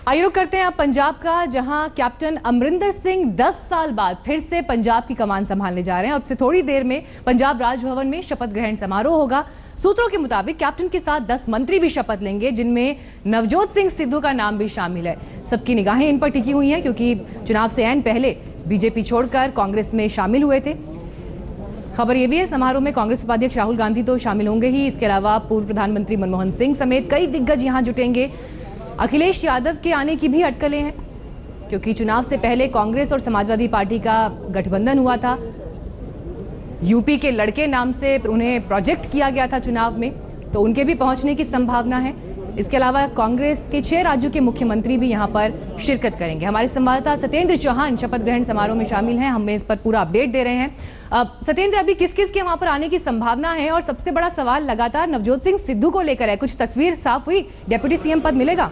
आइए रुक करते हैं अब पंजाब का, जहां कैप्टन अमरिंदर सिंह 10 साल बाद फिर से पंजाब की कमान संभालने जा रहे हैं। अब से थोड़ी देर में पंजाब राजभवन में शपथ ग्रहण समारोह होगा। सूत्रों के मुताबिक कैप्टन के साथ 10 मंत्री भी शपथ लेंगे, जिनमें नवजोत सिंह सिद्धू का नाम भी शामिल है। सबकी निगाहें इन पर टिकी हुई हैं क्योंकि चुनाव से ऐन पहले बीजेपी छोड़कर कांग्रेस में शामिल हुए थे। खबर यह भी है, समारोह में कांग्रेस उपाध्यक्ष राहुल गांधी तो शामिल होंगे ही, इसके अलावा पूर्व प्रधानमंत्री मनमोहन सिंह समेत कई दिग्गज यहां जुटेंगे। अखिलेश यादव के आने की भी अटकलें हैं क्योंकि चुनाव से पहले कांग्रेस और समाजवादी पार्टी का गठबंधन हुआ था। यूपी के लड़के नाम से उन्हें प्रोजेक्ट किया गया था चुनाव में, तो उनके भी पहुंचने की संभावना है। इसके अलावा कांग्रेस के 6 राज्यों के मुख्यमंत्री भी यहां पर शिरकत करेंगे। हमारे संवाददाता सत्येंद्र चौहान शपथ ग्रहण समारोह में शामिल हैं, हमें इस पर पूरा अपडेट दे रहे हैं। सत्येंद्र, अभी किस किस के वहां पर आने की संभावना है? और सबसे बड़ा सवाल लगातार नवजोत सिंह सिद्धू को लेकर है, कुछ तस्वीर साफ हुई, डेप्यूटी सीएम पद मिलेगा?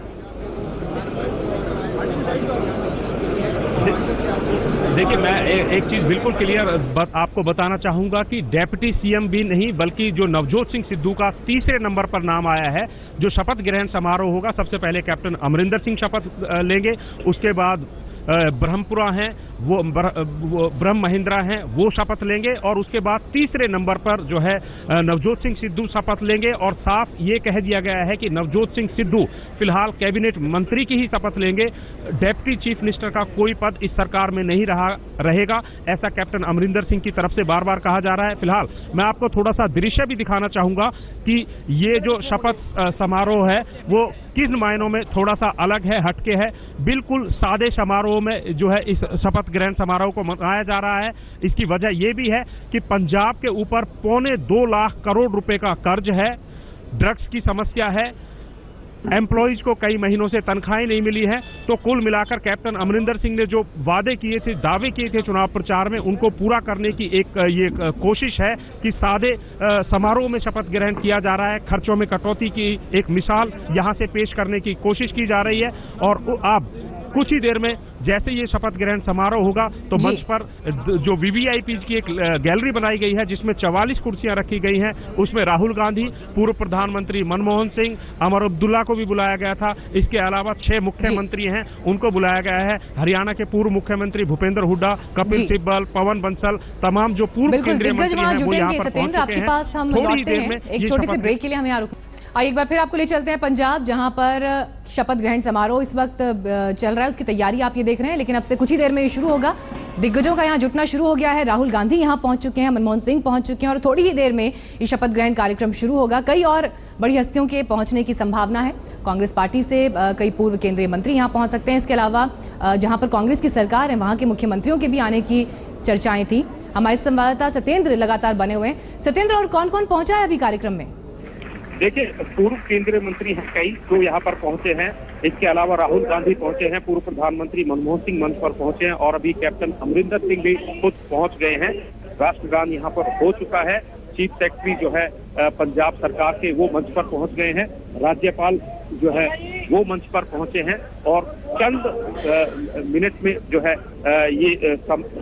देखिए, मैं एक चीज बिल्कुल क्लियर आपको बताना चाहूंगा कि डेप्यूटी सीएम भी नहीं बल्कि जो नवजोत सिंह सिद्धू का तीसरे नंबर पर नाम आया है। जो शपथ ग्रहण समारोह होगा, सबसे पहले कैप्टन अमरिंदर सिंह शपथ लेंगे, उसके बाद ब्रह्मपुरा हैं, वो ब्रह्म महिंद्रा हैं, वो शपथ लेंगे, और उसके बाद तीसरे नंबर पर जो है नवजोत सिंह सिद्धू शपथ लेंगे। और साफ ये कह दिया गया है कि नवजोत सिंह सिद्धू फिलहाल कैबिनेट मंत्री की ही शपथ लेंगे। डेप्टी चीफ मिनिस्टर का कोई पद इस सरकार में नहीं रहेगा, ऐसा कैप्टन अमरिंदर सिंह की तरफ से बार बार कहा जा रहा है। फिलहाल मैं आपको थोड़ा सा दृश्य भी दिखाना चाहूंगा कि ये जो शपथ समारोह है वो किन मायनों में थोड़ा सा अलग है, हटके है। बिल्कुल सादे समारोह में जो है इस शपथ ग्रहण समारोह को मनाया जा रहा है। इसकी वजह यह भी है कि पंजाब के ऊपर 2.25 लाख करोड़ रुपए का कर्ज है, ड्रग्स की समस्या है, एम्प्लॉइज को कई महीनों से तनख्वाहें नहीं मिली है। तो कुल मिलाकर कैप्टन अमरिंदर सिंह ने जो वादे किए थे, दावे किए थे चुनाव प्रचार में, उनको पूरा करने की ये कोशिश है कि सादे समारोह में शपथ ग्रहण किया जा रहा है। खर्चों में कटौती की एक मिसाल यहां से पेश करने की कोशिश की जा रही है। और अब कुछ ही देर में जैसे ये शपथ ग्रहण समारोह होगा तो मंच पर जो वीवीआईपी की एक गैलरी बनाई गई है जिसमें 44 कुर्सियां रखी गई हैं, उसमें राहुल गांधी, पूर्व प्रधानमंत्री मनमोहन सिंह, अमर अब्दुल्ला को भी बुलाया गया था। इसके अलावा 6 मुख्यमंत्री हैं, उनको बुलाया गया है। हरियाणा के पूर्व मुख्यमंत्री भूपेंद्र हुड्डा, कपिल सिब्बल, पवन बंसल, तमाम जो पूर्व केंद्रीय मंत्री हैं वो यहाँ पर पहुंच चुके हैं। थोड़ी देर में एक छोटी सी ब्रेक के लिए हमें यहाँ रुकना। आइए एक बार फिर आपको ले चलते हैं पंजाब, जहां पर शपथ ग्रहण समारोह इस वक्त चल रहा है, उसकी तैयारी आप ये देख रहे हैं, लेकिन अब से कुछ ही देर में ये शुरू होगा। दिग्गजों का यहाँ जुटना शुरू हो गया है। राहुल गांधी यहाँ पहुंच चुके हैं, मनमोहन सिंह पहुंच चुके हैं और थोड़ी ही देर में ये शपथ ग्रहण कार्यक्रम शुरू होगा। कई और बड़ी हस्तियों के पहुंचने की संभावना है। कांग्रेस पार्टी से कई पूर्व केंद्रीय मंत्री यहाँ पहुंच सकते हैं। इसके अलावा जहाँ पर कांग्रेस की सरकार है वहाँ के मुख्यमंत्रियों के भी आने की चर्चाएं थी। हमारे संवाददाता सत्येंद्र लगातार बने हुए हैं। सत्येंद्र, और कौन कौन पहुंचा है अभी कार्यक्रम में? देखिए, पूर्व केंद्रीय मंत्री हैं कई जो यहाँ पर पहुंचे हैं। इसके अलावा राहुल गांधी पहुंचे हैं, पूर्व प्रधानमंत्री मनमोहन सिंह मंच पर पहुंचे हैं, और अभी कैप्टन अमरिंदर सिंह भी खुद पहुंच गए हैं। राष्ट्रगान यहाँ पर हो चुका है। चीफ सेक्रेटरी जो है पंजाब सरकार के, वो मंच पर पहुंच गए हैं। राज्यपाल जो है वो मंच पर पहुंचे हैं और चंद मिनट में जो है ये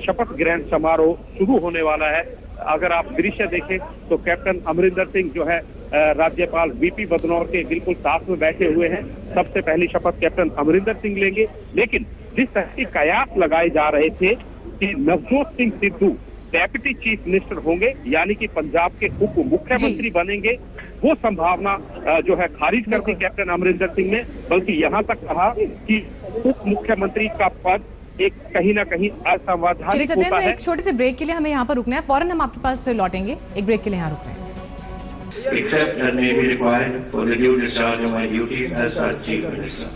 शपथ ग्रहण समारोह शुरू होने वाला है। अगर आप दृश्य देखें तो कैप्टन अमरिंदर सिंह जो है राज्यपाल वीपी बदनौर के बिल्कुल साथ में बैठे हुए हैं। सबसे पहली शपथ कैप्टन अमरिंदर सिंह लेंगे, लेकिन जिस तरह के कयास लगाए जा रहे थे कि Navjot Singh Sidhu deputy chief minister होंगे, यानी कि पंजाब के उप मुख्यमंत्री बनेंगे, वो संभावना जो है खारिज कर दी कैप्टन अमरिंदर सिंह ने। बल्कि यहाँ तक कहा कि उप मुख्यमंत्री का पद एक कहीं ना कहीं असंवैधानिक होता है। एक छोटे से ब्रेक के लिए हमें यहाँ पर रुकना है, फौरन हम आपके पास फिर लौटेंगे। एक ब्रेक के लिए यहाँ रुक रहे हैं। Except that may be required for the due discharge of my duty as our Chief Minister.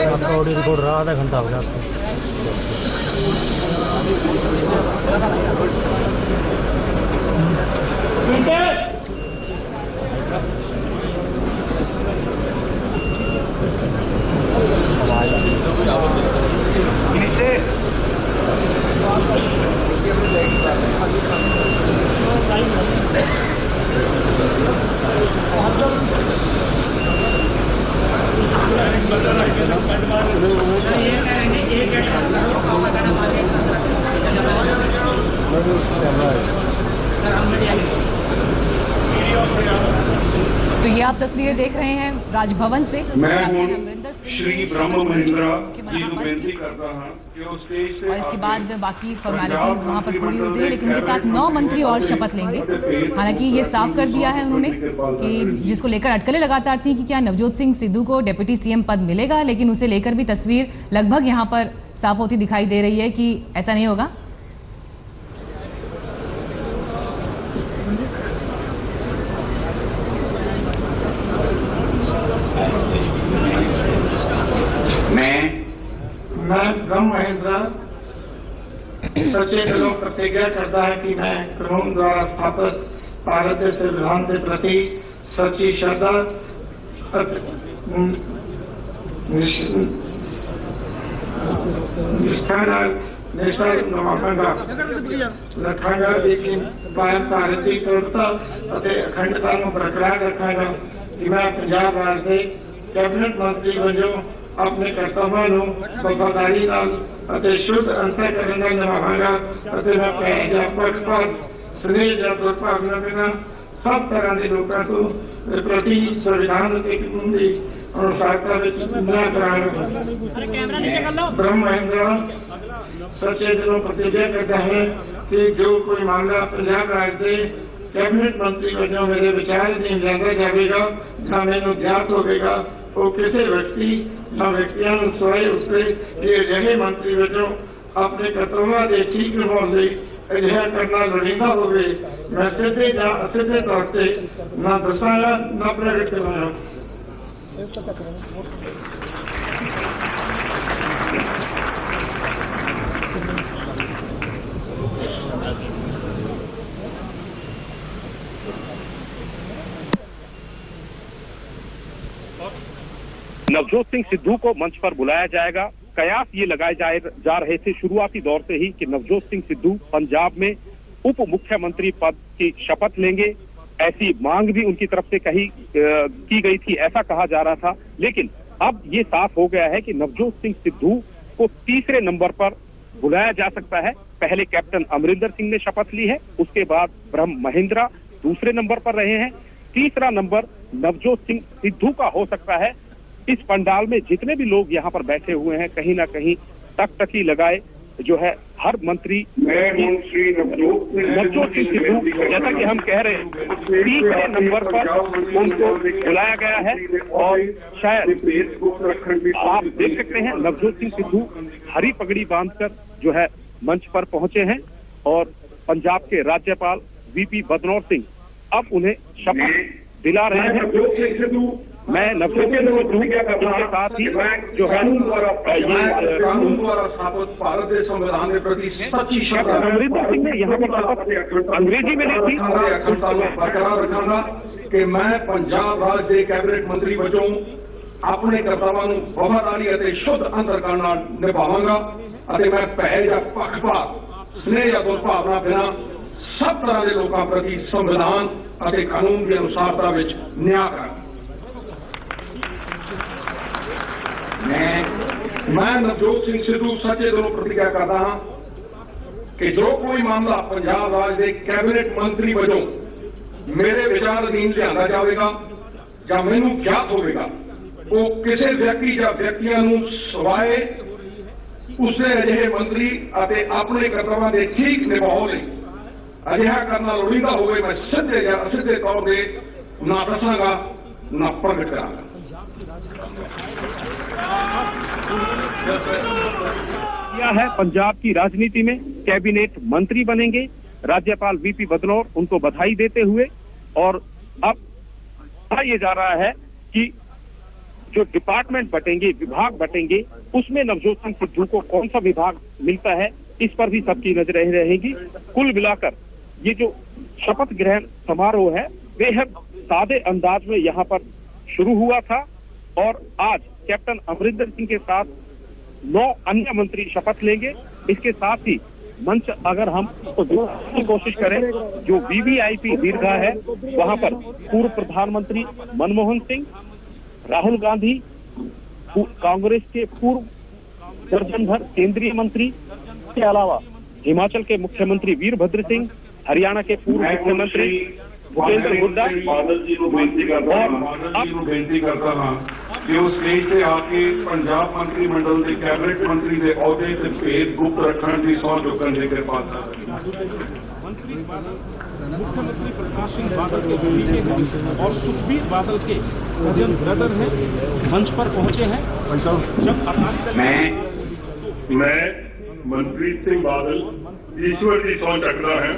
आपका ऑडियो रिकॉर्ड रहा, आधा घंटा हो गया आपको। तो ये आप तस्वीरें देख रहे हैं राजभवन से। मैं कैप्टन अमरिंदर सिंह श्री ने ब्रह्म शपथ ली महिंद्रा मुख्यमंत्री जी को पद बेनती की। करता हूं कि वो स्टेज से और इसके आके बाद बाकी पंजाब फॉर्मेलिटीज वहां पर पूरी होती है, लेकिन उनके साथ कैबिनेट 9 मंत्री और मंत्री शपथ लेंगे। और हालांकि ये साफ कर दिया है उन्होंने कि जिसको लेकर अटकलें लगातार थी कि क्या नवजोत सिंह सिद्धू को डिप्टी सीएम पद मिलेगा, लेकिन उसे लेकर भी तस्वीर लगभग यहाँ पर साफ होती दिखाई दे रही है कि ऐसा नहीं होगा। मैं ब्रह्म महेंद्र सच्चे दिलों प्रतिज्ञा करता है कि मैं कानून द्वारा स्थापित भारत के संविधान के प्रति सच्ची श्रद्धा निष्ठा रखांगा, लेकिन कायम भारत की पूर्णता और अखंडता को बरकरार रखांगा कि मैं पंजाब राज के कैबिनेट मंत्री वजों अपने कर्तव्यों ਨੂੰ ਵਫਾਦਾਰੀ ਨਾਲ ਅਤੇ ਸ਼ੁੱਧ ਅੰਤःਕਰਨ ਨਾਲ ਨਿਭਾਵਾਂਗਾ ਅਤੇ ਮੈਂ ਭੈ ਜਾਂ ਪੱਖਪਾਤ ਸਨੇਹ ਜਾਂ ਦੁਰਭਾਵਨਾ ਬਿਨਾਂ ਸਭ ਤਰ੍ਹਾਂ ਦੇ ਲੋਕਾਂ ਤੋਂ ਪ੍ਰਤੀ ਸੰਵਿਧਾਨ ਅਤੇ ਕਾਨੂੰਨ ਦੀ ਅਨੁਸਾਰਤਾ ਵਿੱਚ ਨਿਆਂ ਕਰਾਂਗਾ। ब्रह्म महेंद्र सच्चे दिलों प्रतिज्ञा करता है कि जो कोई मामला पंजाब राज के कैबिनेट मंत्री वजों मेरे विचार नहीं लिया जाएगा ਜਾਂ ਮੈਨੂੰ ਗਿਆਤ ਹੋਵੇਗਾ, ਉਹ ਕਿਸੇ ਵਿਅਕਤੀ ਜਾਂ ਵਿਅਕਤੀਆਂ ਨੂੰ ਸਵਾਏ ਉੱਤੇ ਇਹ ਅਜਿਹੇ ਮੰਤਰੀ ਵਜੋਂ ਆਪਣੇ ਕਰਤੱਵਾਂ ਦੇ ਠੀਕ ਨਿਭਾਉਣ ਲਈ ਅਜਿਹਾ ਕਰਨਾ ਲੋੜੀਂਦਾ ਹੋਵੇ, ਮੈਂ ਸਿੱਧੇ ਜਾਂ ਅਸਿੱਧੇ ਤੌਰ ਤੇ ਨਾ ਦੱਸਾਂਗਾ ਨਾ ਪ੍ਰਗਟ ਕਰਾਂਗਾ। नवजोत सिंह सिद्धू को मंच पर बुलाया जाएगा। कयास ये लगाए जा रहे थे शुरुआती दौर से ही कि नवजोत सिंह सिद्धू पंजाब में उप मुख्यमंत्री पद की शपथ लेंगे, ऐसी मांग भी उनकी तरफ से की गई थी, ऐसा कहा जा रहा था। लेकिन अब ये साफ हो गया है कि नवजोत सिंह सिद्धू को तीसरे नंबर पर बुलाया जा सकता है। पहले कैप्टन अमरिंदर सिंह ने शपथ ली है, उसके बाद ब्रह्म महेंद्रा दूसरे नंबर पर रहे हैं, तीसरा नंबर नवजोत सिंह सिद्धू का हो सकता है। इस पंडाल में जितने भी लोग यहाँ पर बैठे हुए हैं, कहीं ना कहीं टकटकी लगाए जो है हर मंत्री नवजोत सिंह सिद्धू, जैसा कि हम कह रहे हैं, तीसरे नंबर पर उनको बुलाया गया है। और शायद आप देख सकते हैं नवजोत सिंह सिद्धू हरी पगड़ी बांधकर जो है मंच पर पहुंचे हैं और पंजाब के राज्यपाल वीपी बदनौर सिंह अब उन्हें शपथ दिला रहे हैं। मैं नवजोत सिंह सिद्धू के साथ ही जो है कानून द्वारा स्थापित भारत के संविधान के प्रति सच्ची श्रद्धा अमरिंदर सिंह ने यहाँ पर शपथ अंग्रेजी में ली थी। बरकरार रखांगा कि मैं पंजाब राज के कैबिनेट मंत्री वजों अपने कर्तव्यों ਨੂੰ ਵਫਾਦਾਰੀ ਅਤੇ ਸ਼ੁੱਧ ਅੰਤਰਕਰਨ ਨਾਲ ਨਿਭਾਵਾਂਗਾ ਅਤੇ ਮੈਂ ਭੈ ਜਾਂ ਪੱਖਪਾਤ ਸਨੇਹ ਜਾਂ ਦੁਰਭਾਵਨਾ ਬਿਨਾਂ ਸਭ ਤਰ੍ਹਾਂ ਦੇ ਲੋਕਾਂ ਪ੍ਰਤੀ ਸੰਵਿਧਾਨ ਅਤੇ ਕਾਨੂੰਨ ਦੀ ਅਨੁਸਾਰਤਾ ਵਿੱਚ ਨਿਆਂ ਕਰਾਂਗਾ। मैं नवजोत सिंह सिद्धू सच्चे दिलों प्रतिज्ञा करता हाँ कि जो कोई मामला पंजाब राज के कैबिनेट मंत्री वजों मेरे विचार अधीन लिया जाएगा या मैनू ज्ञात होगा, वो किसी व्यक्ति या व्यक्तियों सवाए उसने अजिहे मंत्री ਅਤੇ ਆਪਣੇ कर्तव्यों के ठीक निभाव ਲਈ अजिहा करना लोड़ींदा होवे, मैं सीधे या असीधे तौर पर ना दसांगा ना प्रगट करांगा। क्या है पंजाब की राजनीति में कैबिनेट मंत्री बनेंगे, राज्यपाल वीपी बदनौर उनको बधाई देते हुए। और अब कहा यह जा रहा है कि जो डिपार्टमेंट बटेंगे, विभाग बटेंगे, उसमें नवजोत सिंह सिद्धू को कौन सा विभाग मिलता है, इस पर भी सबकी नजरें रहेंगी। कुल मिलाकर ये जो शपथ ग्रहण समारोह है बेहद सादे अंदाज में यहाँ पर शुरू हुआ था और आज कैप्टन अमरिंदर सिंह के साथ 9 अन्य मंत्री शपथ लेंगे। इसके साथ ही मंच अगर हम तो की कोशिश करें, जो वीवीआईपी दीर्घा है वहां पर पूर्व प्रधानमंत्री मनमोहन सिंह, राहुल गांधी, कांग्रेस के पूर्व दर्जन भर केंद्रीय मंत्री के अलावा हिमाचल के मुख्यमंत्री वीरभद्र सिंह, हरियाणा के पूर्व मुख्यमंत्री भूपेंद्र हुड्डा बादल जी को बेनती करता हाँ कि उस स्टेज से आके पंजाब मंत्रिमंडल के कैबिनेट मंत्री के अहदे से भेद गुप्त रखने की सौ चुकन के पात्र मुख्यमंत्री प्रकाश सिंह बादल के भतीजे हैं और सुखबीर बादल के कजन ब्रदर हैं, मंच पर पहुंचे हैं। जब मैं मनप्रीत सिंह बादल ईश्वर की सौ चकता है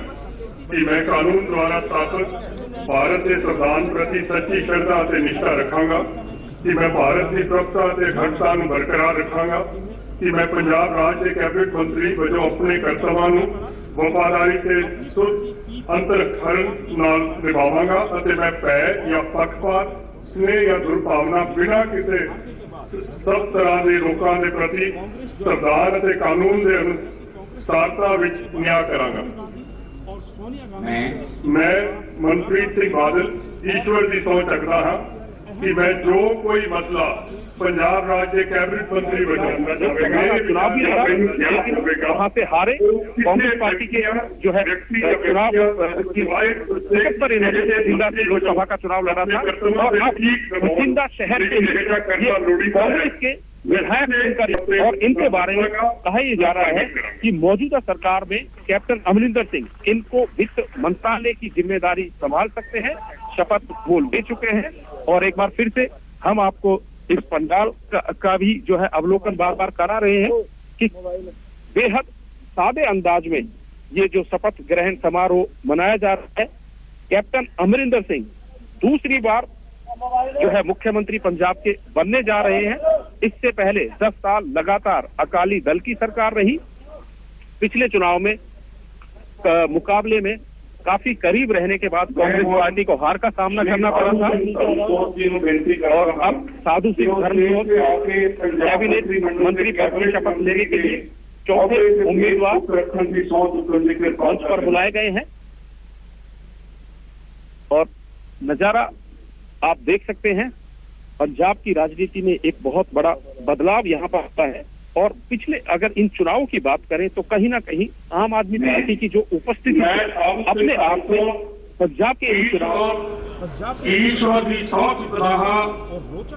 कि मैं कानून द्वारा स्थापित भारत के संविधान प्रति सच्ची श्रद्धा से निष्ठा रखांगा, कि मैं भारत की प्रभुता से अखंडता बरकरार रखांगा, कि मैं पंजाब राज के कैबिनेट मंत्री वजों अपने कर्तव्यों ਨੂੰ वफादारी से सुध अंतरखरण नाल निभावांगा ਅਤੇ मैं भय या पक्षपात स्नेह या दुर्भावना बिना किसी सब तरह के लोगों के प्रति संविधान ਅਤੇ कानून के अनुसारता विच न्याय करांगा। मैं मनप्रीत सिंह बादल ईश्वर की सौ चकता हाँ कि मैं जो कोई मसला पंजाब राज्य कैबिनेट मंत्री चुनाव भी लड़ा, लेकिन वहां से हारे। कांग्रेस पार्टी के जो है चुनाव पर इन्होंने बठिंडा से लोकसभा का चुनाव लड़ा था और अब बठिंडा शहर के कांग्रेस के विधायक और इनके बारे में कहा यह जा रहा है कि मौजूदा सरकार में कैप्टन अमरिंदर सिंह इनको वित्त मंत्रालय की जिम्मेदारी संभाल सकते हैं। शपथ वो ले चुके हैं और एक बार फिर से हम आपको इस पंडाल का भी जो है अवलोकन बार बार करा रहे हैं कि बेहद सादे अंदाज में ये जो शपथ ग्रहण समारोह मनाया जा रहा है। कैप्टन अमरिंदर सिंह दूसरी बार जो है मुख्यमंत्री पंजाब के बनने जा रहे हैं। इससे पहले 10 साल लगातार अकाली दल की सरकार रही। पिछले चुनाव में मुकाबले में काफी करीब रहने के बाद कांग्रेस पार्टी को हार का सामना करना पड़ा था और अब साधु सिंह धर्मसोत कैबिनेट मंत्री पद की शपथ लेने के लिए चौथे उम्मीदवार मंच पर बुलाए गए हैं और नजारा आप देख सकते हैं। पंजाब की राजनीति में एक बहुत बड़ा बदलाव यहाँ पर आता है और पिछले अगर इन चुनावों की बात करें तो कहीं ना कहीं आम आदमी पार्टी की जो उपस्थिति है अपने आप में पंजाब के इन चुनाव ईश्वर की सौ चुकता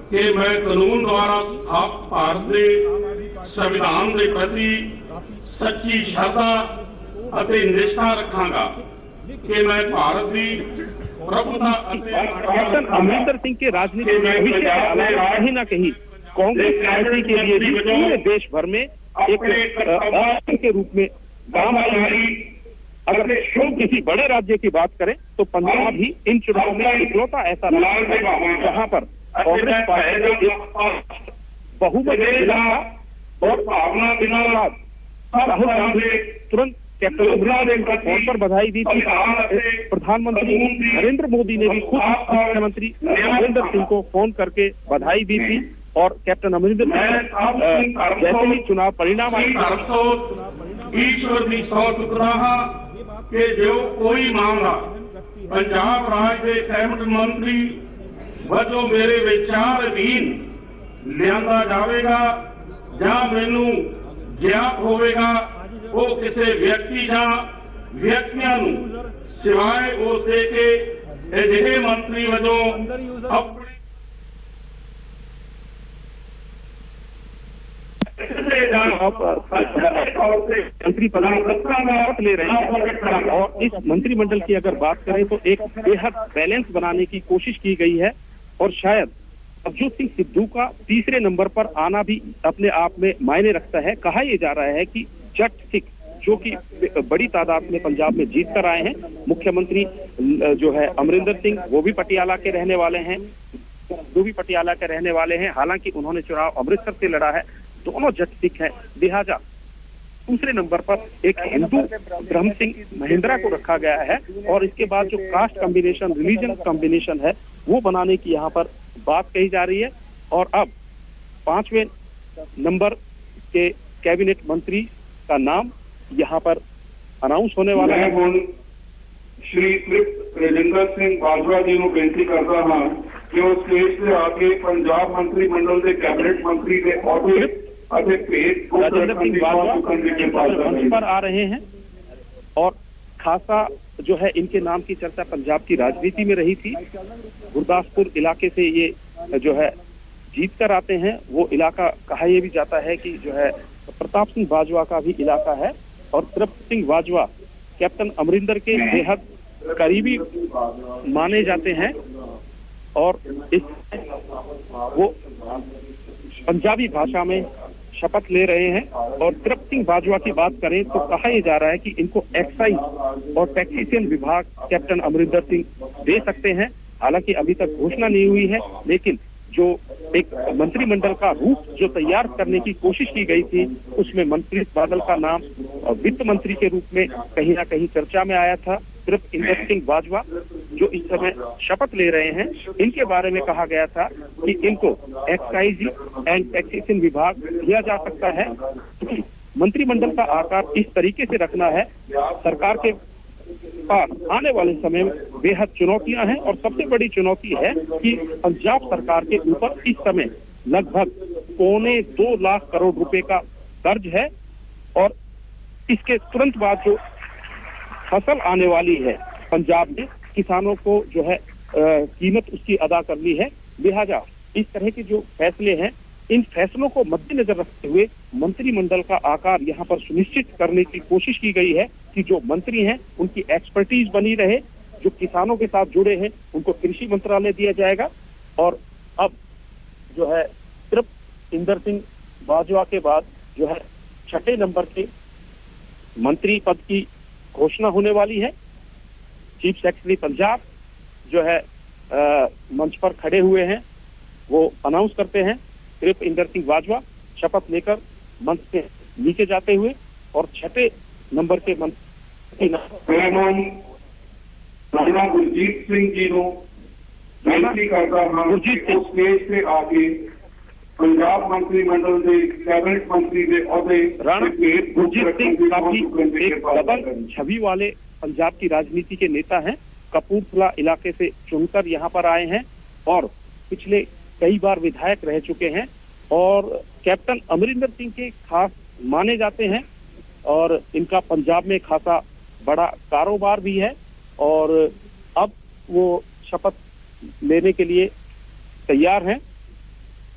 कि मैं कानून द्वारा आप भारत के संविधान के प्रति सच्ची श्रद्धा ਅਤੇ निष्ठा रखांगा कि मैं भारत की प्रभुता। कैप्टन अमरिंदर सिंह के राजनीतिक भविष्य के अलावा कहीं ना कहीं कांग्रेस पार्टी के लिए भी पूरे देश भर में एक ऑप्शन के रूप में काम आएगी। अगर किसी बड़े राज्य की बात करें तो पंजाब ही इन चुनाव में इकलौता ऐसा राज्य है जहां पर कांग्रेस पार्टी ने बहुमत मिला और भावना बिना राहुल गांधी तुरंत कैप्टन अमरिंदर सिंह को फोन पर बधाई दी थी। प्रधानमंत्री नरेंद्र मोदी ने भी खुद मुख्यमंत्री अमरिंदर सिंह को फोन करके बधाई दी थी और कैप्टन अमरिंदर सिंह जैसे ही चुनाव परिणाम आए ईश्वर की सौ चुकता कि जो कोई मामला पंजाब राज के कैबिनेट मंत्री वजों मेरे विचार अधीन लिया जाएगा ਜਾਂ ਮੈਨੂੰ ਗਿਆਤ ਹੋਵੇਗਾ ਉਹ ਕਿਸੇ ਵਿਅਕਤੀ ਜਾਂ ਵਿਅਕਤੀਆਂ ਨੂੰ ਸਿਵਾਏ ਉਸ ਦੇ ਕੇ ਅਜਿਹੇ ਮੰਤਰੀ ਵਜੋਂ ਆਪਣੇ मंत्री पद ले रहे हैं और इस मंत्रिमंडल की अगर बात करें तो एक बेहद बैलेंस बनाने की कोशिश की गई है और शायद नवजोत सिंह सिद्धू का तीसरे नंबर पर आना भी अपने आप में मायने रखता है। कहा यह जा रहा है कि जट सिख जो कि बड़ी तादाद में पंजाब में जीत कर आए हैं, मुख्यमंत्री जो है अमरिंदर सिंह वो भी पटियाला के रहने वाले हैं, वो भी पटियाला के रहने वाले हैं। हालांकि उन्होंने चुनाव अमृतसर से लड़ा है, दोनों जट सिख हैं। लिहाजा दूसरे नंबर पर एक हिंदू ब्रह्म सिंह महिंद्रा को रखा गया है और इसके बाद जो कास्ट कॉम्बिनेशन रिलीजन कॉम्बिनेशन है वो बनाने की यहाँ पर बात कही जा रही है। और अब 5वें नंबर के कैबिनेट मंत्री का नाम यहाँ पर अनाउंस होने वाला है। श्री राजेंद्र सिंह बाजवा जी को बेनती करता हाँ कि उस स्टेज से आके पंजाब मंत्रिमंडल के कैबिनेट मंत्री के राजेंद्र सिंह बाजवा मंच पर आ रहे हैं और खासा जो है इनके नाम की चर्चा पंजाब की राजनीति में रही थी। गुरदासपुर इलाके से ये जो है जीत कर आते हैं। वो इलाका कहा यह भी जाता है कि जो है प्रताप सिंह बाजवा का भी इलाका है और तृप्त सिंह बाजवा कैप्टन अमरिंदर के बेहद करीबी माने जाते हैं और इस वो पंजाबी भाषा में शपथ ले रहे हैं। और तृप्त सिंह बाजवा की बात करें तो कहा यह जा रहा है कि इनको एक्साइज और टैक्सेशन विभाग कैप्टन अमरिंदर सिंह दे सकते हैं। हालांकि अभी तक घोषणा नहीं हुई है, लेकिन जो एक मंत्रिमंडल का रूप जो तैयार करने की कोशिश की गई थी उसमें मनप्रीत बादल का नाम वित्त मंत्री के रूप में कहीं ना कहीं चर्चा में आया था। सिर्फ इंदर सिंह बाजवा जो इस समय शपथ ले रहे हैं, इनके बारे में कहा गया था कि इनको एक्साइज एंड टैक्सेशन विभाग दिया जा सकता है। मंत्रिमंडल का आकार इस तरीके से रखना है, सरकार के पास आने वाले समय में बेहद चुनौतियां हैं और सबसे बड़ी चुनौती है कि पंजाब सरकार के ऊपर इस समय लगभग 2.25 लाख करोड़ रुपए का कर्ज है और इसके तुरंत बाद जो फसल आने वाली है पंजाब में, किसानों को जो है कीमत उसकी अदा करनी है। लिहाजा इस तरह के जो फैसले हैं, इन फैसलों को मद्देनजर रखते हुए मंत्रिमंडल का आकार यहाँ पर सुनिश्चित करने की कोशिश की गई है कि जो मंत्री हैं उनकी एक्सपर्टीज बनी रहे। जो किसानों के साथ जुड़े हैं उनको कृषि मंत्रालय दिया जाएगा। और अब जो है सिर्फ इंदर सिंह बाजवा के बाद जो है 6 नंबर के मंत्री पद की घोषणा होने वाली है। चीफ सेक्रेटरी पंजाब जो है मंच पर खड़े हुए हैं, वो अनाउंस करते हैं। सिर्फ इंदर सिंह बाजवा शपथ लेकर मंच से नीचे जाते हुए और 6 नंबर के मंत्री मेरा नाम राणा गुरजीत सिंह जी नो बेनती करता हाँ गुरजीत सिंह स्टेज पे आके पंजाब मंत्रिमंडल के कैबिनेट मंत्री के अहदे राणा गुरजीत सिंह काफी एक दबंग छवि वाले पंजाब की राजनीति के नेता हैं। कपूरथला इलाके से चुनकर यहाँ पर आए हैं और पिछले कई बार विधायक रह चुके हैं और कैप्टन अमरिंदर सिंह के खास माने जाते हैं और इनका पंजाब में खासा बड़ा कारोबार भी है। और अब वो शपथ लेने के लिए तैयार हैं।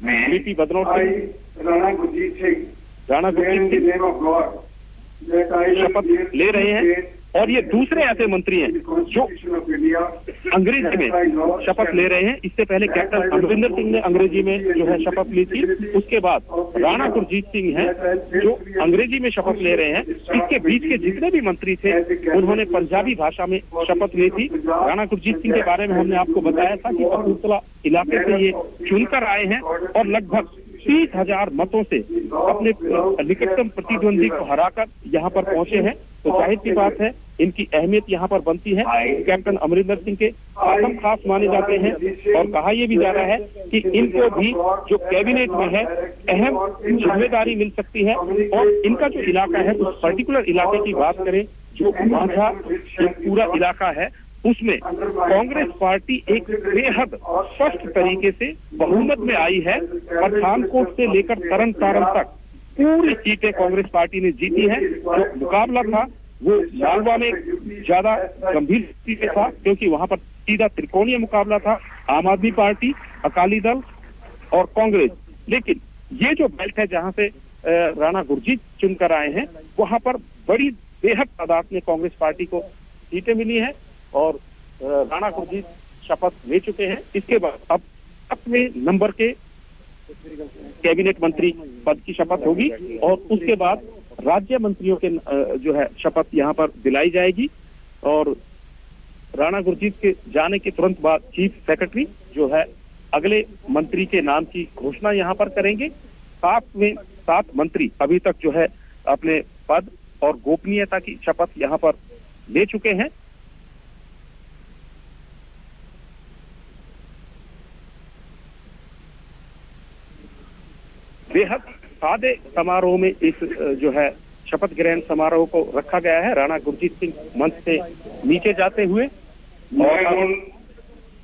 बीपी बदनौर सिंह राणा गुरजीत सिंह शपथ ले रहे हैं और ये दूसरे ऐसे मंत्री हैं जो अंग्रेजी में शपथ ले रहे हैं। इससे पहले कैप्टन अमरिंदर सिंह ने अंग्रेजी में जो है शपथ ली थी। उसके बाद राणा गुरजीत सिंह हैं जो अंग्रेजी में शपथ ले रहे हैं। इसके बीच के जितने भी मंत्री थे उन्होंने पंजाबी भाषा में शपथ ली थी। राणा गुरजीत सिंह के बारे में हमने आपको बताया था कि कपूरथला इलाके से ये चुनकर आए हैं और लगभग 30,000 मतों से अपने निकटतम प्रतिद्वंदी को हराकर यहाँ पर पहुंचे हैं। तो जाहिर सी बात है इनकी अहमियत यहाँ पर बनती है। कैप्टन अमरिंदर सिंह के आखम खास माने जाते हैं और कहा यह भी जा रहा है कि इनको भी जो कैबिनेट में है अहम जिम्मेदारी मिल सकती है। और इनका जो इलाका है उस पर्टिकुलर इलाके की बात करें, जो माझा एक पूरा इलाका है, उसमें कांग्रेस पार्टी एक बेहद स्पष्ट तरीके से बहुमत में आई है। पठानकोट से लेकर तरन तारण तक पूरी सीटें कांग्रेस पार्टी ने जीती है। जो मुकाबला था वो मालवा में ज्यादा गंभीर स्थिति में था क्योंकि वहां पर सीधा त्रिकोणीय मुकाबला था, आम आदमी पार्टी, अकाली दल और कांग्रेस। लेकिन ये जो बेल्ट है जहां से राणा गुरजीत चुनकर आए हैं, वहां पर बड़ी बेहद तादाद में कांग्रेस पार्टी को सीटें मिली हैं और राणा गुरजीत शपथ ले चुके हैं। इसके बाद अब 7वें नंबर के कैबिनेट मंत्री पद की शपथ होगी और उसके बाद राज्य मंत्रियों के जो है शपथ यहाँ पर दिलाई जाएगी। और राणा गुरजीत के जाने के तुरंत बाद चीफ सेक्रेटरी जो है अगले मंत्री के नाम की घोषणा यहाँ पर करेंगे। 7 मंत्री अभी तक जो है अपने पद और गोपनीयता की शपथ यहाँ पर ले चुके हैं। बेहद सादे समारोह में इस जो है शपथ ग्रहण समारोह को रखा गया है। राणा गुरजीत सिंह मंच से नीचे जाते हुए और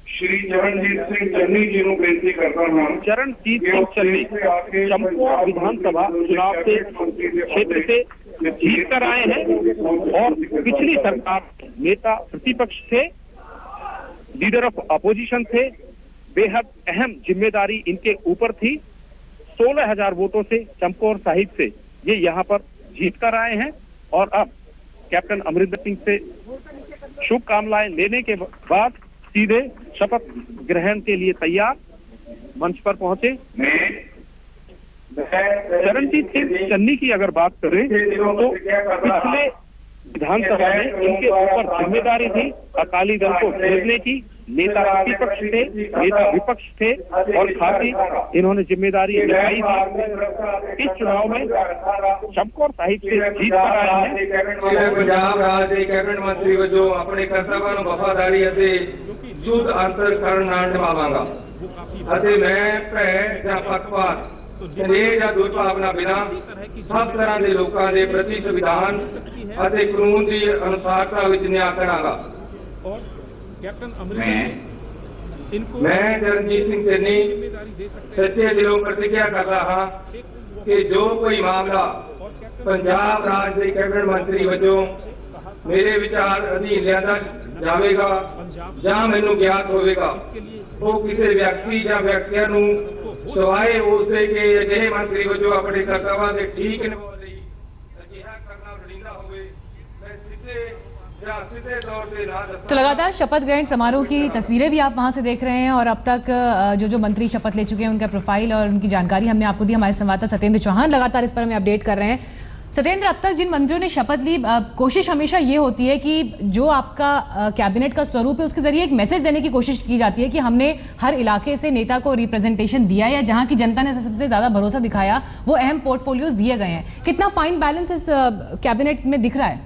श्री चरणजीत सिंह चन्नी जी को बेनती करता हूं। चरणजीत सिंह चन्नी चंपू विधानसभा चुनाव से क्षेत्र से जीत कर आए हैं और पिछली सरकार नेता प्रतिपक्ष थे, लीडर ऑफ अपोजिशन थे, बेहद अहम जिम्मेदारी इनके ऊपर थी। 16,000 वोटों से चमकौर साहिब से ये यहाँ पर जीत कर आए हैं और अब कैप्टन अमरिंदर सिंह से शुभकामनाएं लेने के बाद सीधे शपथ ग्रहण के लिए तैयार मंच पर पहुंचे। चरणजीत सिंह चन्नी की अगर बात करें तो पिछले विधानसभा में इनके ऊपर जिम्मेदारी थी अकाली दल को घेरने की। नेता प्रतिपक्ष थे, नेता विपक्ष थे और खासी इन्होंने जिम्मेदारी निभाई थी। इस चुनाव में चमकौर साहिब से जीत कर आए हैं। पंजाब राज के कैबिनेट मंत्री वजों अपने कर्तव्यों ਨੂੰ ਵਫਾਦਾਰੀ ਅਤੇ ਜੁੱਧ ਅੰਤਰ ਕਰਨ ਨਾਲ ਨਿਭਾਵਾਂਗਾ ਅਤੇ ਮੈਂ ਭੈ ਜਾਂ ਪੱਖਪਾਤ ਸੰਦੇਹ ਜਾਂ ਦੁਰਭਾਵਨਾ ਬਿਨਾਂ ਸਭ ਤਰ੍ਹਾਂ ਦੇ ਲੋਕਾਂ ਦੇ ਪ੍ਰਤੀ ਸੰਵਿਧਾਨ ਅਤੇ ਕਾਨੂੰਨ ਦੀ ਅਨੁਸਾਰਤਾ ਵਿੱਚ ਨਿਆਂ ਕਰਾਂਗਾ। मैं चरणजीत सिंह चन्नी सच्चे दिलों प्रतिज्ञा कर रहा कि जो कोई मामला पंजाब राज के कैबिनेट मंत्री वजों मेरे विचार अधीन लिया जाएगा ਜਾਂ ਮੈਨੂੰ ਗਿਆਤ ਹੋਵੇਗਾ ਉਹ ਕਿਸੇ ਵਿਅਕਤੀ ਜਾਂ ਵਿਅਕਤੀਆਂ ਨੂੰ ਸਿਵਾਏ ਉਸਦੇ ਕਿ ਅਜਿਹੇ ਮੰਤਰੀ ਵਜੋਂ ਆਪਣੇ ਕਰਤੱਵਾਂ ਦੇ ਠੀਕ ਨਿਭਾਉਣ ਲਈ ਅਜਿਹਾ ਕਰਨਾ ਲੋੜੀਂਦਾ ਹੋਵੇ ਮੈਂ ਸਿੱਧੇ तो लगातार शपथ ग्रहण समारोह की तस्वीरें भी आप वहां से देख रहे हैं और अब तक जो मंत्री शपथ ले चुके हैं उनका प्रोफाइल और उनकी जानकारी हमने आपको दी। हमारे संवाददाता सत्येंद्र चौहान लगातार इस पर हमें अपडेट कर रहे हैं। सत्येंद्र, अब तक जिन मंत्रियों ने शपथ ली, कोशिश हमेशा ये होती है कि जो आपका कैबिनेट का स्वरूप है उसके जरिए एक मैसेज देने की कोशिश की जाती है कि हमने हर इलाके से नेता को रिप्रेजेंटेशन दिया या जहां की जनता ने सबसे ज्यादा भरोसा दिखाया वो अहम पोर्टफोलियोज दिए गए हैं। कितना फाइन बैलेंस इस कैबिनेट में दिख रहा है?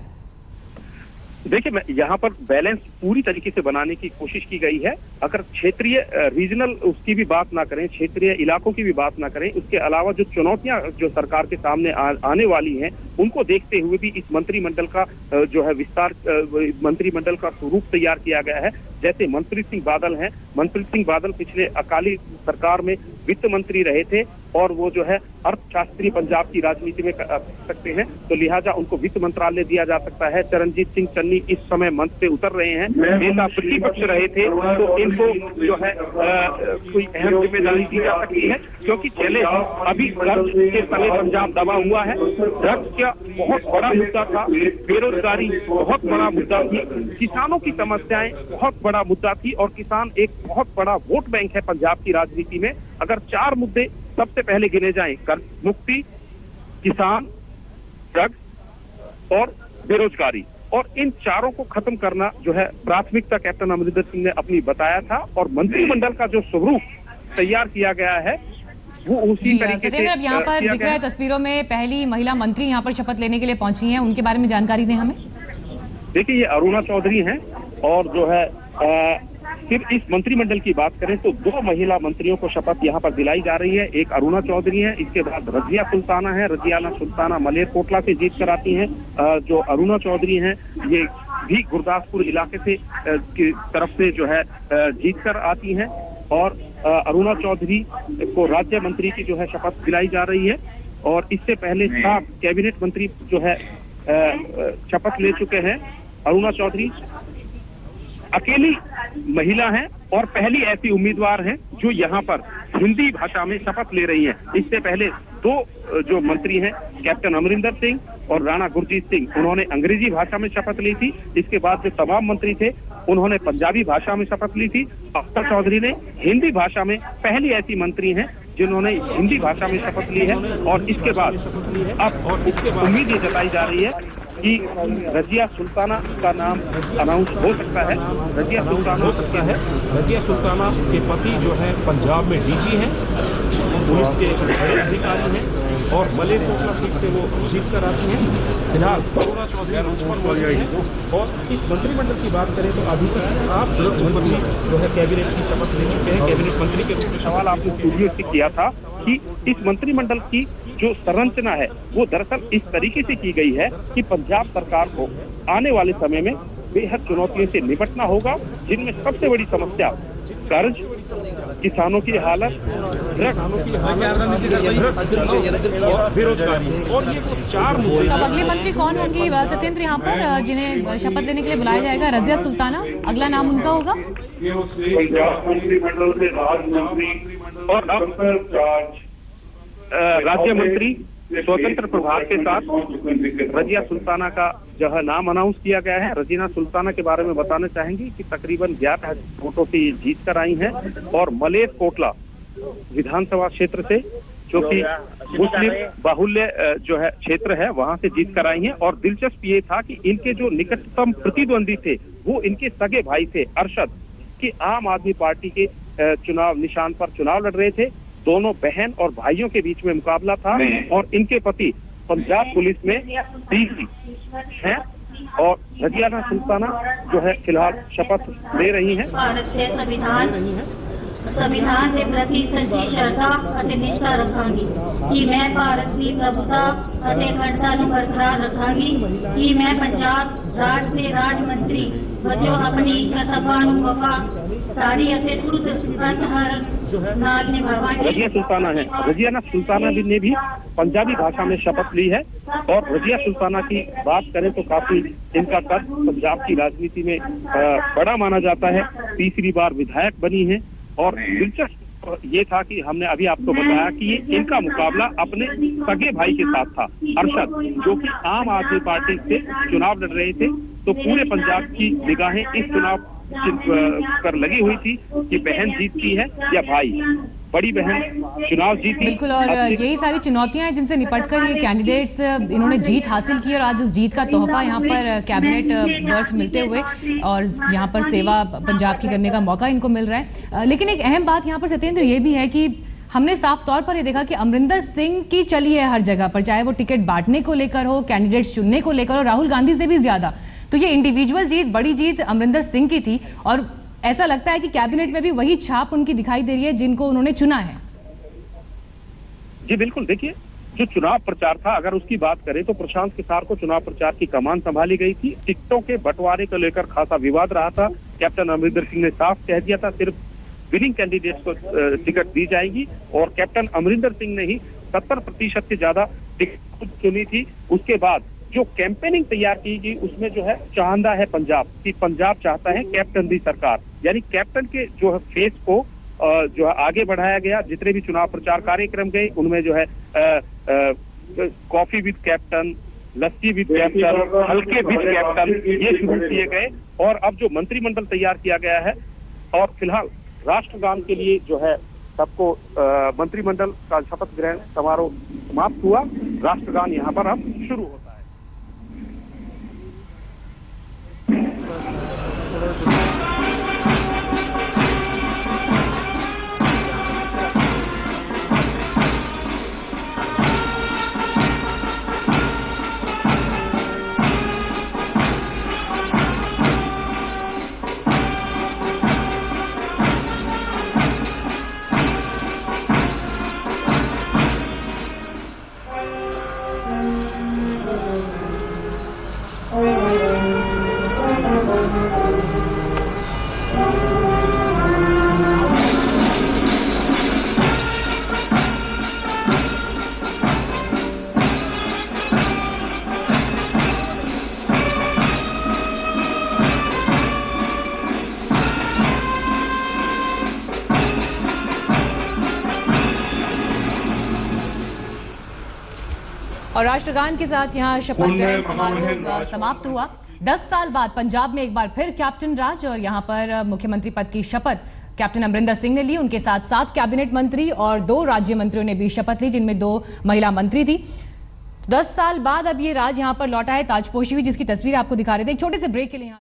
देखिए, मैं यहाँ पर बैलेंस पूरी तरीके से बनाने की कोशिश की गई है। अगर क्षेत्रीय रीजनल उसकी भी बात ना करें, क्षेत्रीय इलाकों की भी बात ना करें, उसके अलावा जो चुनौतियां जो सरकार के सामने आने वाली हैं उनको देखते हुए भी इस मंत्रिमंडल का जो है विस्तार, मंत्रिमंडल का स्वरूप तैयार किया गया है। जैसे मनप्रीत सिंह बादल हैं, मनप्रीत सिंह बादल पिछले अकाली सरकार में वित्त मंत्री रहे थे और वो जो है अर्थशास्त्री पंजाब की राजनीति में कर सकते हैं, तो लिहाजा उनको वित्त मंत्रालय दिया जा सकता है। चरणजीत सिंह चन्नी इस समय मंच से उतर रहे हैं, नेता प्रतिपक्ष रहे थे, तो इनको जो है कोई अहम जिम्मेदारी दी जा सकती है क्योंकि चले अभी ड्रग्स के तले पंजाब दबा हुआ है। ड्रग्स का बहुत बड़ा मुद्दा था, बेरोजगारी बहुत बड़ा मुद्दा थी, किसानों की समस्याएं बहुत बड़ा मुद्दा थी और किसान एक बहुत बड़ा वोट बैंक है पंजाब की राजनीति में। अगर 4 मुद्दे सबसे पहले गिने जाएं, कर्ज मुक्ति, किसान, ड्रग्स और बेरोजगारी, और इन चारों को खत्म करना जो है प्राथमिकता कैप्टन अमरिंदर सिंह ने अपनी बताया था और मंत्रिमंडल का जो स्वरूप तैयार किया गया है वो उसी तरीके से अब यहाँ पर दिख रहा है तस्वीरों में पहली महिला मंत्री यहाँ पर शपथ लेने के लिए पहुंची हैं, उनके बारे में जानकारी दें हमें। देखिए, ये अरुणा चौधरी हैं और जो है फिर इस मंत्रिमंडल की बात करें तो 2 महिला मंत्रियों को शपथ यहाँ पर दिलाई जा रही है। एक अरुणा चौधरी है, इसके बाद रजिया सुल्ताना है। रजियाना सुल्ताना मलेरकोटला से जीत कर आती हैं। जो अरुणा चौधरी हैं ये भी गुरदासपुर इलाके से की तरफ से जो है जीत कर आती हैं और अरुणा चौधरी को राज्य मंत्री की जो है शपथ दिलाई जा रही है। और इससे पहले 7 कैबिनेट मंत्री जो है शपथ ले चुके हैं। अरुणा चौधरी अकेली महिला हैं और पहली ऐसी उम्मीदवार हैं जो यहाँ पर हिंदी भाषा में शपथ ले रही हैं। इससे पहले 2 जो मंत्री हैं कैप्टन अमरिंदर सिंह और राणा गुरजीत सिंह, उन्होंने अंग्रेजी भाषा में शपथ ली थी। इसके बाद जो तमाम मंत्री थे उन्होंने पंजाबी भाषा में शपथ ली थी। अख्तर चौधरी ने हिंदी भाषा में पहली ऐसी मंत्री हैं जिन्होंने हिंदी भाषा में शपथ ली है। और इसके बाद अब उम्मीद ये जताई जा रही है कि रजिया सुल्ताना का नाम अनाउंस हो सकता है। रजिया सुल्ताना हो सकता है। रजिया सुल्ताना के पति जो है पंजाब में डीजी हैं, पुलिस के बड़े अधिकारी हैं और मलेरकोटला सीट से वो जीत कर आती हैं। फिलहाल अरुणा चौधरी और इस मंत्रिमंडल की बात करें तो अभी तक आप मंत्री जो है कैबिनेट की शपथ ले चुके हैं। कैबिनेट मंत्री के रूप में सवाल आपने स्टूडियो से किया था कि इस मंत्रिमंडल की जो संरचना है वो दरअसल इस तरीके से की गई है कि पंजाब सरकार को आने वाले समय में बेहद चुनौतियों से निपटना होगा, जिनमें सबसे बड़ी समस्या कर्ज, किसानों की हालत, बेरोजगारी और ये वो 4 मुद्दे। तो अब अगले मंत्री कौन होंगे सत्येंद्र यहाँ पर जिन्हें शपथ लेने के लिए बुलाया जाएगा? रजिया सुल्ताना अगला नाम उनका होगा। पंजाब मंत्रिमंडल से राज्य मंत्री और अब राज्य मंत्री स्वतंत्र प्रभार के साथ रजिया सुल्ताना का जो है नाम अनाउंस किया गया है। रजीना सुल्ताना के बारे में बताना चाहेंगे कि तकरीबन 11,000 वोटों से ये जीत कर आई हैं और मलेर कोटला विधानसभा क्षेत्र से, जो कि मुस्लिम बाहुल्य जो है क्षेत्र है, वहां से जीत कर आई हैं। और दिलचस्प ये था कि इनके जो निकटतम प्रतिद्वंदी थे वो इनके सगे भाई थे अरशद, कि आम आदमी पार्टी के चुनाव निशान पर चुनाव लड़ रहे थे। दोनों बहन और भाइयों के बीच में मुकाबला था और इनके पति पंजाब पुलिस में डीसी हैं और रजियाना सुल्ताना जो है फिलहाल शपथ ले रही हैं। संविधान के प्रति सच्ची श्रद्धा ਅਤੇ ਨਿਸ਼ਠਾ ਰੱਖਾਂਗੀ कि मैं भारत की प्रभुता ਅਤੇ अखंडता ਨੂੰ बरकरार रखांगी कि मैं पंजाब राज के राज मंत्री वजों अपनी कर्तव्यां ਨੂੰ वफादारी ਅਤੇ शुद्ध अंतःकरण ਨਾਲ निभावांगी। रजिया सुल्ताना है। रजियाना सुल्ताना ने भी पंजाबी भाषा में शपथ ली है और रजिया सुल्ताना की बात करें तो काफी इनका कद पंजाब की राजनीति में बड़ा माना जाता है। तीसरी बार विधायक बनी है और दिलचस्प ये था कि हमने अभी आपको बताया कि ये इनका मुकाबला अपने सगे भाई के साथ था अरशद, जो कि आम आदमी पार्टी से चुनाव लड़ रहे थे। तो पूरे पंजाब की निगाहें इस चुनाव पर लगी हुई थी कि बहन जीतती है या भाई। बड़ी बहन चुनाव जीती। बिल्कुल, और यही सारी चुनौतियां हैं जिनसे निपटकर ये कैंडिडेट्स इन्होंने जीत हासिल की और आज उस जीत का तोहफा यहाँ पर कैबिनेट बर्थ मिलते हुए और यहाँ पर सेवा पंजाब की करने का मौका इनको मिल रहा है। लेकिन एक अहम बात यहाँ पर सत्येंद्र ये भी है कि हमने साफ तौर पर ये देखा कि अमरिंदर सिंह की चली है हर जगह पर, चाहे वो टिकट बांटने को लेकर हो, कैंडिडेट्स चुनने को लेकर हो, राहुल गांधी से भी ज्यादा। तो ये इंडिविजुअल जीत, बड़ी जीत अमरिंदर सिंह की थी और ऐसा लगता है कि कैबिनेट में भी वही छाप उनकी दिखाई दे रही है जिनको उन्होंने चुना है। जी बिल्कुल, देखिए जो चुनाव प्रचार था, अगर उसकी बात करें तो प्रशांत किशोर को चुनाव प्रचार की कमान संभाली गई थी। टिकटों के बंटवारे को लेकर खासा विवाद रहा था। कैप्टन अमरिंदर सिंह ने साफ कह दिया था सिर्फ विनिंग कैंडिडेट्स को टिकट दी जाएगी और कैप्टन अमरिंदर सिंह ने ही 70% से ज्यादा टिकट चुनी थी। उसके बाद जो कैंपेनिंग तैयार की गई उसमें जो है चाहता है पंजाब कि पंजाब चाहता है कैप्टन दी सरकार, यानी कैप्टन के जो है फेस को जो है आगे बढ़ाया गया। जितने भी चुनाव प्रचार कार्यक्रम गए उनमें जो है coffee with captain, lassi with captain, हल्के विद कैप्टन ये शुरू किए गए और अब जो मंत्रिमंडल तैयार किया गया है और फिलहाल राष्ट्रगान के लिए जो है सबको मंत्रिमंडल का शपथ ग्रहण समारोह समाप्त हुआ। राष्ट्रगान यहाँ पर अब शुरू होता है। और राष्ट्रगान के साथ यहाँ शपथ ग्रहण समारोह समाप्त हुआ। 10 साल बाद पंजाब में एक बार फिर कैप्टन राज और यहाँ पर मुख्यमंत्री पद की शपथ कैप्टन अमरिंदर सिंह ने ली। उनके साथ 7 कैबिनेट मंत्री और 2 राज्य मंत्रियों ने भी शपथ ली, जिनमें 2 महिला मंत्री थी। 10 साल बाद अब ये राज यहाँ पर लौटा है। ताजपोशी हुई, जिसकी तस्वीर आपको दिखा रहे थे। एक छोटे से ब्रेक के लिए यहाँ